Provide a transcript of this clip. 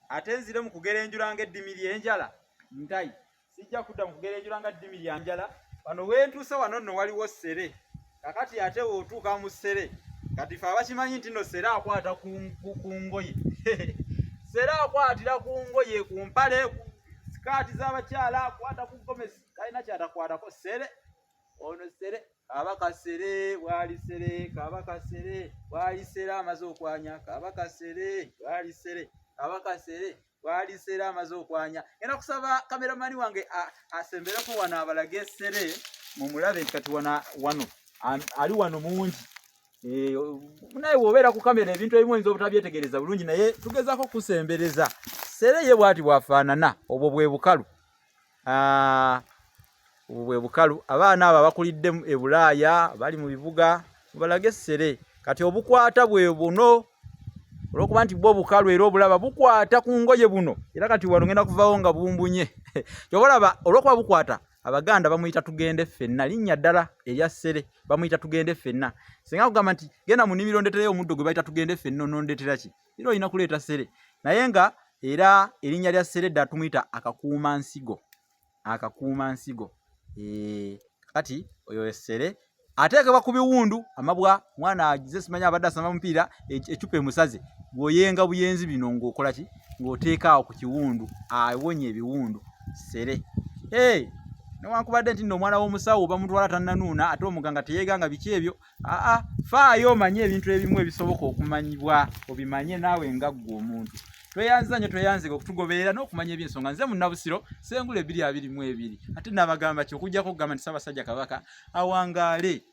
ate nzire mu kugera enjula ng'eddimi ly'enjala ntayi sijja kudda mu kugera enjula nga ddimi lya njala. Wano wentuusa wano nno waliwo Ssere. Kakati ate w'otuuka mu Ssere kati fe abakimanyi nti nno Ssere akwata ku ngoye Ssere akwatira ku ngoye, ku mpale, sikaati z'abakyala, akwata ku gomesi, talina kyatakwatako Ssere. Ono Ssere Kabaka Ssere bwali Ssere, Kabaka Ssere bwali Ssere amaze okwanya, Kabaka Ssere bwali Ssere, Kabaka Ssere bwali Ssere amaze okwanya. Ngenda kusaba kameramani wange asembereko wano abalage Ssere mumulabe nti kati wano ali wano mungi. Naye bw'obeera ku kamera ebintu ebimu oyinza obutabyetegereza bulungi, naye tugezaako kusembereza. Ssere ye bw'ati bw'afaanana. Obwo bwe bukalu. Obwo bwe bukalu. Abaana abo abakulidde e Bulaaya bali mu bibuga mubalage Ssere. Kati obukwata bwe buno olw'okuba nti bwo bukalu era obulaba bukwata ku ngoye buno, era kati wano ngenda kuvaawo nga bumbunye. Kyobalaba olw'okuba bukwata, Abaganda bamuyita tugende ffenna, linnya ddala erya Ssere bamuyita tugende ffenna. Singa kugamba nti genda mu nnimiro ndeetereyo omuddo gwe bayita tugende ffenna onondeetera ki? Era olina kuleeta Ssere. Naye nga era erinnya lya Ssere ddala tumuyita akakuuma nsigo. Akakuuma nsigo. Kati oyo Ssere ateekebwa ku biwundu amabwa. Mwana agize simanya abadde asamba mupiira ecupa emusaze, bw'oyenga buyenzi bino ng'okola ki? Ng'oteeka awo ku kiwundu awonye ebiwundu. Ssere newankubadde nti nno omwana w'omusawo bamutwala tannanuuna ate omuganga teyeeganga biki ebyo. Faayo omanye ebintu ebimu ebisoboka okumanyibwa, obimanye naawe nga ggwe omuntu. Tweyanziza nnyo tweyanzika okutugoberera n'okumanya eby'ensonga. Nze Munnabusiro Ssengule 222 ate n'abagamba ki okuggyako okugamba nti Ssaabasajja Kabaka awangaale.